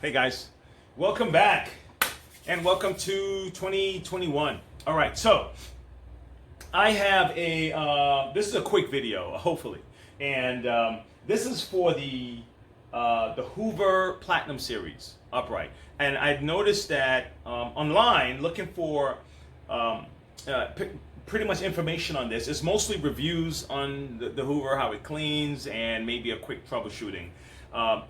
Hey guys, welcome back and welcome to 2021. All right, so I have this is a quick video, hopefully, and this is for the Hoover Platinum Series upright. And I've noticed that online, looking for pretty much information on this, it's mostly reviews on the Hoover, how it cleans, and maybe a quick troubleshooting.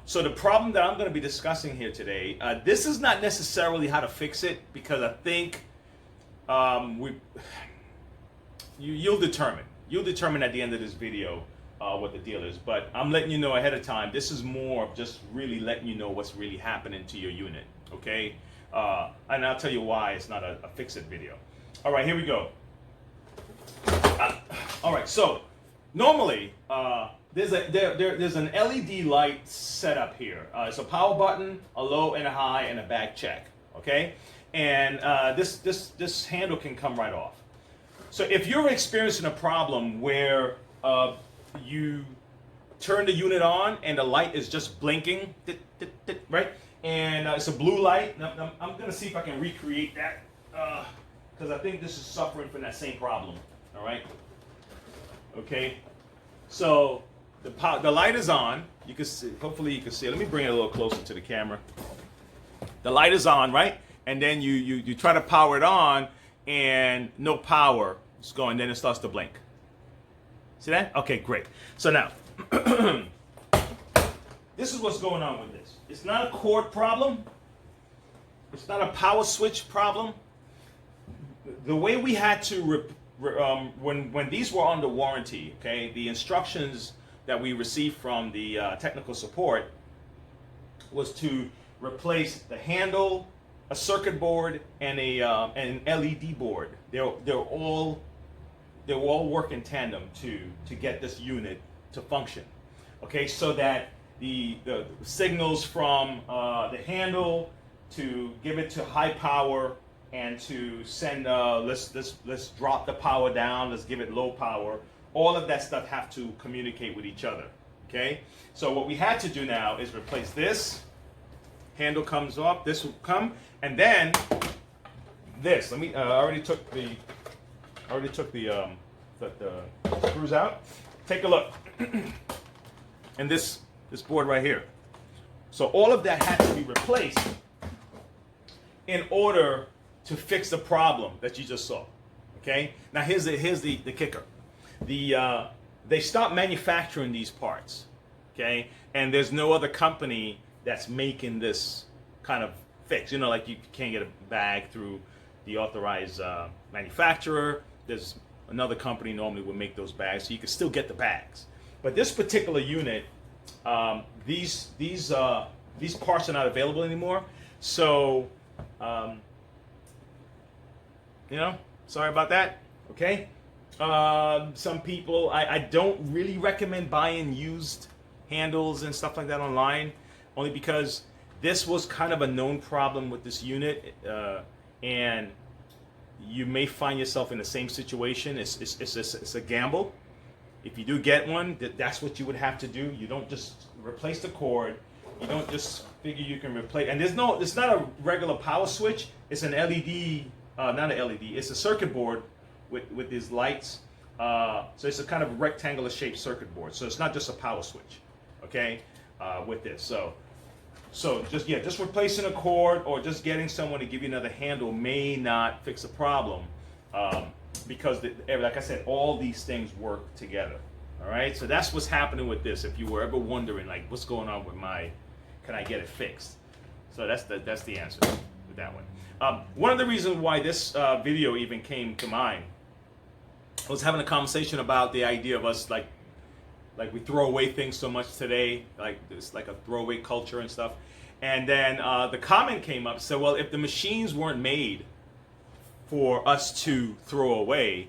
So the problem that I'm going to be discussing here today, this is not necessarily how to fix it, because I think you'll determine. You'll determine at the end of this video what the deal is. But I'm letting you know ahead of time. This is more of just really letting you know what's really happening to your unit. Okay? And I'll tell you why it's not a fix-it video. All right, here we go. All right, so normally there's an LED light set up here. It's a power button, a low and a high, and a back check. Okay, and this handle can come right off. So if you're experiencing a problem where you turn the unit on and the light is just blinking, right? And it's a blue light. Now, I'm gonna see if I can recreate that because I think this is suffering from that same problem. All right. Okay. So the light is on. You can see. Hopefully you can see it. Let me bring it a little closer to the camera. The light is on, right? And then you try to power it on, and no power is going. Then it starts to blink. See that? Okay, great. So now, this is what's going on with this. It's not a cord problem. It's not a power switch problem. The way we had to when these were under warranty, okay, the instructions that we received from the technical support was to replace the handle, a circuit board, and an LED board. They're all work in tandem to get this unit to function. Okay, so that the signals from the handle to give it to high power and to send let's drop the power down, let's give it low power. All of that stuff have to communicate with each other. Okay, so what we had to do now is replace this. Handle comes off, this will come, and then this. Let me. I already took the screws out. Take a look. And this board right here. So all of that had to be replaced in order to fix the problem that you just saw. Okay. Now here's the kicker. They stopped manufacturing these parts. Okay, and there's no other company that's making this kind of fix. You know, like you can't get a bag through the authorized manufacturer. There's another company normally would make those bags, so you can still get the bags. But this particular unit, these parts are not available anymore. So, you know, sorry about that. Okay. Some people, I don't really recommend buying used handles and stuff like that online, only because this was kind of a known problem with this unit, and you may find yourself in the same situation. It's a gamble. If you do get one, that's what you would have to do. You don't just replace the cord. You don't just figure you can replace. And it's not a regular power switch. It's an LED, not an LED. It's a circuit board with these lights. So it's a kind of rectangular shaped circuit board. So it's not just a power switch, okay, with this. So just replacing a cord or just getting someone to give you another handle may not fix the problem, because like I said, all these things work together. All right, so that's what's happening with this. If you were ever wondering, like, what's going on with can I get it fixed? So that's the answer with that one. One of the reasons why this video even came to mind, I was having a conversation about the idea of us like we throw away things so much today, like it's like a throwaway culture and stuff. And then the comment came up, said, well, if the machines weren't made for us to throw away,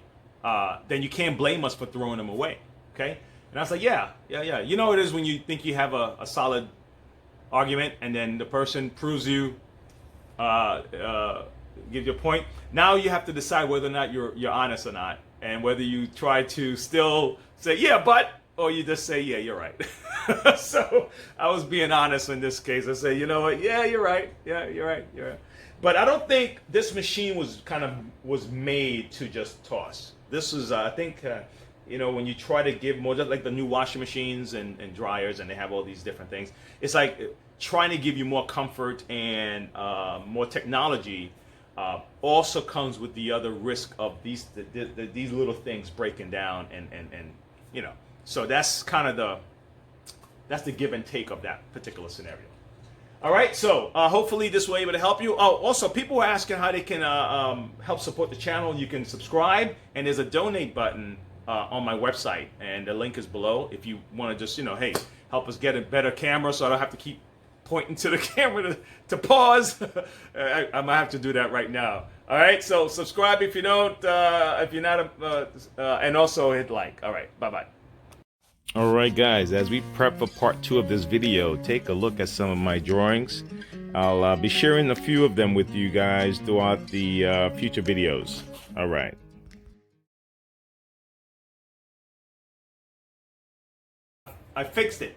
then you can't blame us for throwing them away. Okay? And I was like, yeah. You know it is when you think you have a solid argument, and then the person proves you, give you a point. Now you have to decide whether or not you're honest or not, and whether you try to still say, yeah, but or you just say, yeah, you're right. So I was being honest in this case. I say, you know what? Yeah, you're right. Yeah, you're right. You're right. But I don't think this machine was made to just toss. This is, I think, when you try to give more, just like the new washing machines and dryers, and they have all these different things. It's like trying to give you more comfort and more technology. Also comes with the other risk of these little things breaking down and so that's kind of the give and take of that particular scenario. All right, so hopefully this was able to help you. Oh, also, people were asking how they can help support the channel. You can subscribe, and there's a donate button on my website, and the link is below. If you want to just, hey, help us get a better camera so I don't have to keep pointing to the camera to pause. I might have to do that right now. All right, so subscribe if you don't, if you're not, and also hit like. All right, bye-bye. All right, guys, as we prep for part 2 of this video, take a look at some of my drawings. I'll be sharing a few of them with you guys throughout the future videos. All right. I fixed it.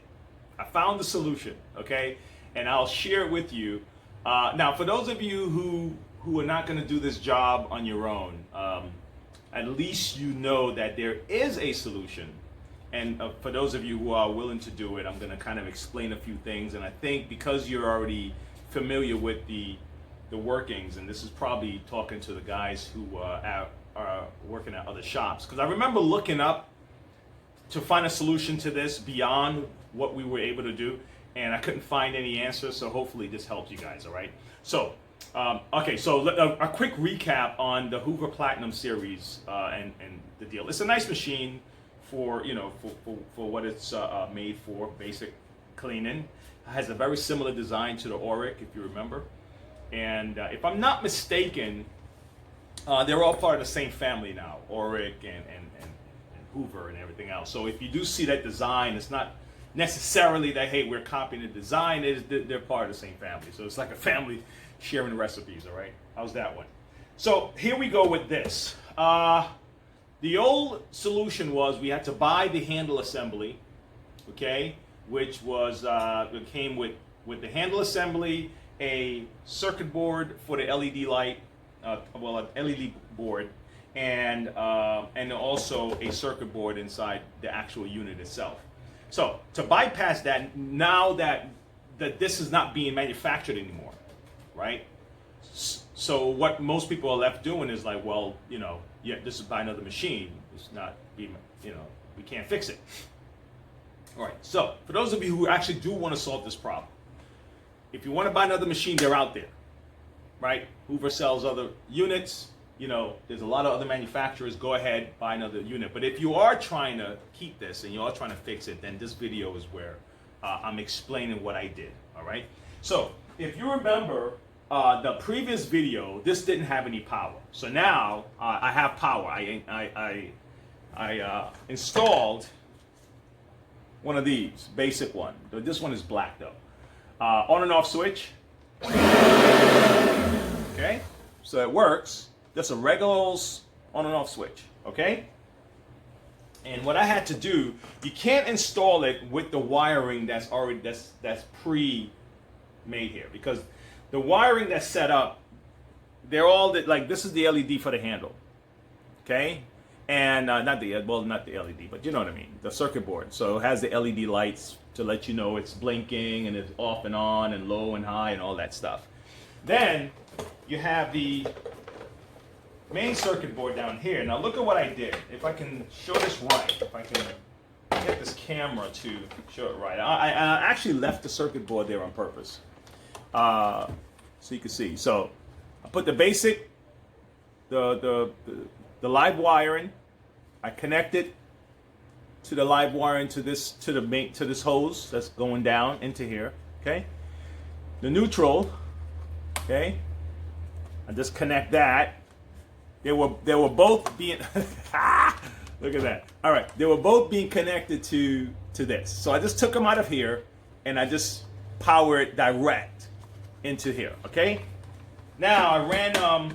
I found the solution, okay? And I'll share it with you. Now, for those of you who are not going to do this job on your own, at least you know that there is a solution. And for those of you who are willing to do it, I'm going to kind of explain a few things. And I think because you're already familiar with the workings, and this is probably talking to the guys who are working at other shops, because I remember looking up to find a solution to this beyond what we were able to do, and I couldn't find any answers. So hopefully this helps you guys. All right. So okay, so a quick recap on the Hoover Platinum Series and the deal. It's a nice machine for for what it's made for, basic cleaning. It has a very similar design to the Auric, if you remember. And if I'm not mistaken, they're all part of the same family now, Auric and Hoover and everything else. So if you do see that design, it's not necessarily that, hey, we're copying the design. They're part of the same family. So it's like a family sharing recipes, all right? How's that one? So here we go with this. The old solution was we had to buy the handle assembly, okay, which was it came with the handle assembly, a circuit board for the LED light, an LED board, and also a circuit board inside the actual unit itself. So to bypass that, now that this is not being manufactured anymore, right? So what most people are left doing is like, well, yeah, this is buy another machine. It's not being, we can't fix it. All right. So for those of you who actually do want to solve this problem, if you want to buy another machine, they're out there, right? Hoover sells other units. There's a lot of other manufacturers. Go ahead, buy another unit. But if you are trying to keep this and you are trying to fix it, then this video is where I'm explaining what I did. All right. So if you remember the previous video, this didn't have any power. So now I have power. I installed one of these, basic one. This one is black though. On and off switch. Okay. So it works. Just a regular old on and off switch, okay? And what I had to do, you can't install it with the wiring that's already that's pre-made here, because the wiring that's set up, they're all like this is the LED for the handle, okay? And not the LED, but you know what I mean, the circuit board. So it has the LED lights to let you know it's blinking and it's off and on and low and high and all that stuff. Then you have the main circuit board down here. Now look at what I did. If I can show this right, if I can get this camera to show it right. I actually left the circuit board there on purpose, so you can see. So I put the basic, the live wiring. I connected to the live wiring to this this hose that's going down into here. Okay, the neutral. Okay, I just connect that. They were both being look at that. All right, they were both being connected to this. So I just took them out of here and I just power it direct into here. Okay. Now I ran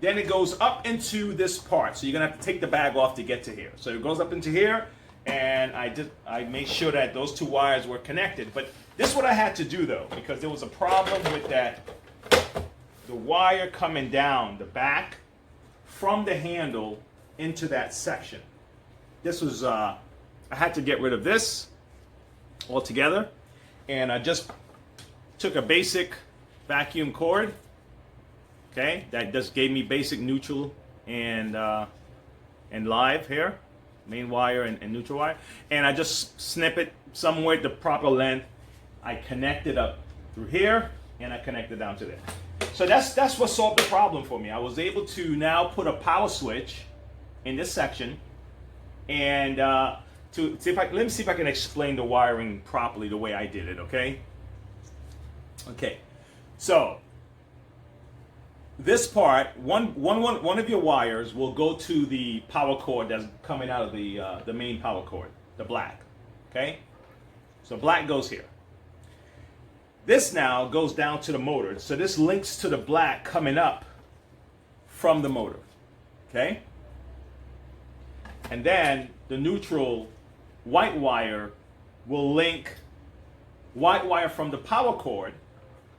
then it goes up into this part. So you're gonna have to take the bag off to get to here. So it goes up into here, and I made sure that those two wires were connected. But this is what I had to do though, because there was a problem with that, the wire coming down the back from the handle into that section. This was, I had to get rid of this altogether, and I just took a basic vacuum cord, okay, that just gave me basic neutral and live here, main wire and neutral wire, and I just snip it somewhere the proper length. I connected up through here, and I connected down to there. So that's what solved the problem for me. I was able to now put a power switch in this section, and let me see if I can explain the wiring properly the way I did it. Okay. Okay. So this part, one of your wires will go to the power cord that's coming out of the main power cord, the black. Okay. So black goes here. This now goes down to the motor. So this links to the black coming up from the motor. Okay? And then the neutral white wire will link, white wire from the power cord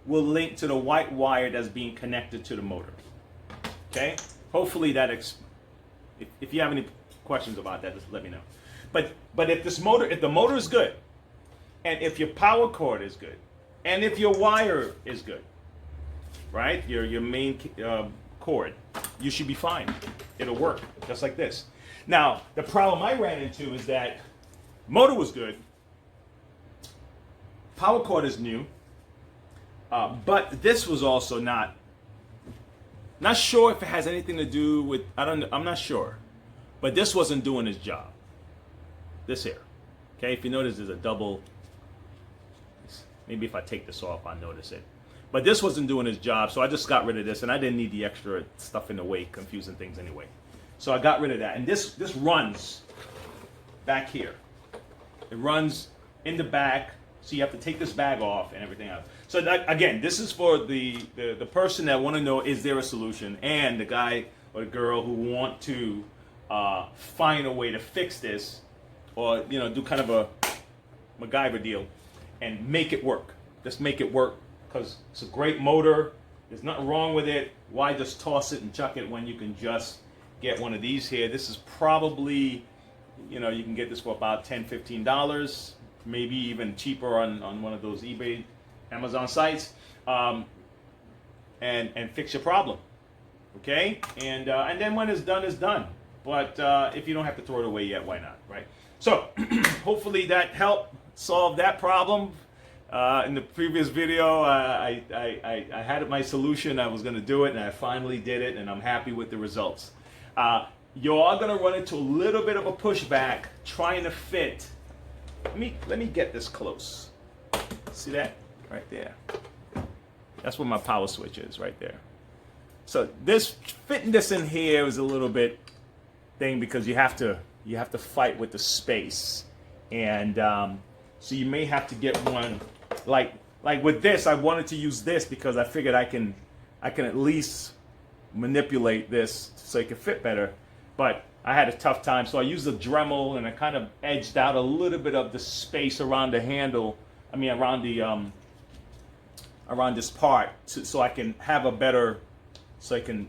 will link to the white wire that's being connected to the motor. Okay? Hopefully that, if you have any questions about that, just let me know. But if the motor is good, and if your power cord is good, and if your wire is good, right, your main cord, you should be fine. It'll work just like this. Now, the problem I ran into is that motor was good, power cord is new, but this was also not sure if it has anything to do with, I'm not sure, but this wasn't doing its job. This here, okay, if you notice there's a double. Maybe if I take this off, I'll notice it. But this wasn't doing its job, so I just got rid of this, and I didn't need the extra stuff in the way, confusing things anyway. So I got rid of that. And this runs back here. It runs in the back, so you have to take this bag off and everything else. So that, again, this is for the person that want to know, is there a solution? And the guy or the girl who want to find a way to fix this, or do kind of a MacGyver deal and make it work. Just make it work, because it's a great motor. There's nothing wrong with it. Why just toss it and chuck it when you can just get one of these here? This is probably, you can get this for about $10, $15, maybe even cheaper on one of those eBay, Amazon sites, and fix your problem. Okay, and then when it's done, it's done. But if you don't have to throw it away yet, why not, right? So hopefully that helped solve that problem. In the previous video, I had my solution. I was going to do it, and I finally did it, and I'm happy with the results. You are going to run into a little bit of a pushback trying to fit. Let me get this close. See that right there? That's where my power switch is, right there. So fitting this in here is a little bit thing, because you have to fight with the space, and so you may have to get one like with this. I wanted to use this because I figured I can at least manipulate this so it can fit better, but I had a tough time, so I used a Dremel, and I kind of edged out a little bit of the space around the handle. I mean, around the around this part, so I can have a better, so I can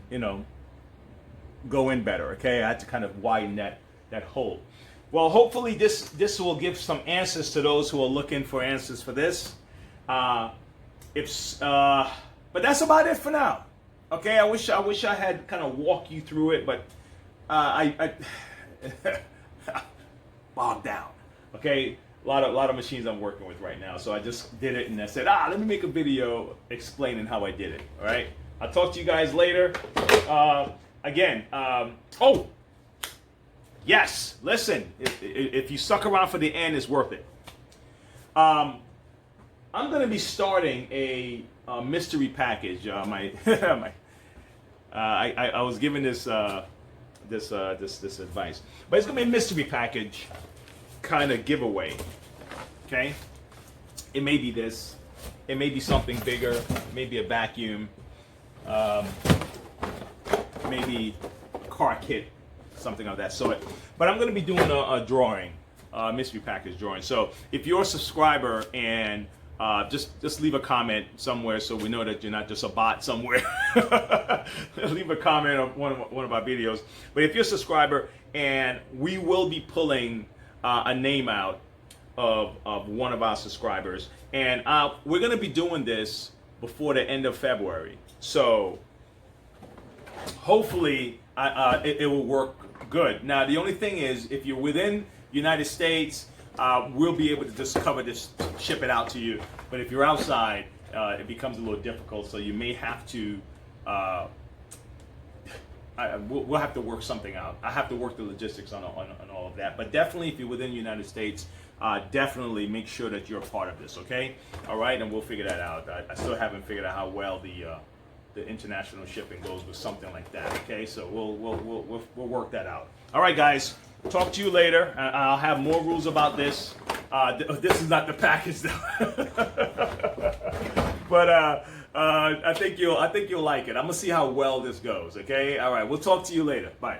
go in better. Okay, I had to kind of widen that hole. Well, hopefully this will give some answers to those who are looking for answers for this. But that's about it for now. Okay, I wish I had kind of walked you through it, but I bogged down. Okay, a lot of machines I'm working with right now, so I just did it, and I said, let me make a video explaining how I did it. All right, I'll talk to you guys later. Again, oh. Yes, listen, if you stuck around for the end, it's worth it. I'm going to be starting a mystery package. I was given this advice, but it's going to be a mystery package kind of giveaway. Okay, it may be this, it may be something bigger, maybe a vacuum, maybe a car kit, something of that sort. But I'm going to be doing a drawing, mystery package drawing. So if you're a subscriber and just leave a comment somewhere so we know that you're not just a bot somewhere. Leave a comment on one of our videos. But if you're a subscriber, and we will be pulling a name out of one of our subscribers, and we're going to be doing this before the end of February. So hopefully it will work good. Now the only thing is, if you're within United States, we'll be able to just cover this, ship it out to you. But if you're outside, it becomes a little difficult. So you may have to, we'll have to work something out. I have to work the logistics on all of that. But definitely, if you're within the United States, definitely make sure that you're a part of this. Okay, all right, and we'll figure that out. I still haven't figured out how well the international shipping goes with something like that. Okay, so we'll work that out. All right, guys. Talk to you later. I'll have more rules about this. This is not the package though. But I think you'll like it. I'm gonna see how well this goes. Okay. All right. We'll talk to you later. Bye.